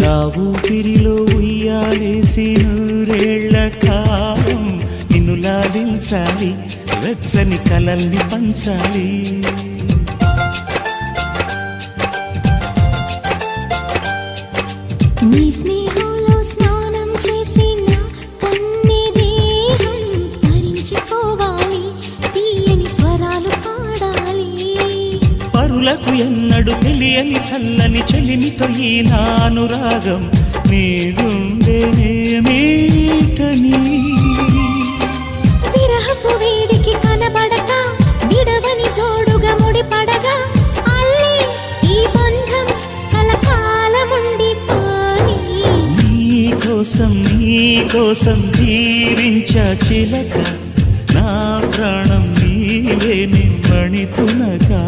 నా ఊపిరిలో ఉయ్యాలేసి నూరేళ్ల కాలం నిన్ను లాలించాలి, వెచ్చని కలల్ని పంచాలి. నీ స్నేహంలో స్నానం చేసి నా కన్ని దేహం తరించిపోవాలి, తీయని స్వరాలు పాడాలి. పరులకు ఎన్నడు తెలియని చల్లని చెలిమితో ఈ నానురాగం నీ గుండెనేమీటని. విరహపు వేడికి కనబడక విడవని జోడుగా ముడిపడగా అల్లి ఈ బంధం కలకాలముండిపోని. నీకోసం జీవించా చిలక, నా ప్రాణం నీవే నిమ్మణితునగా.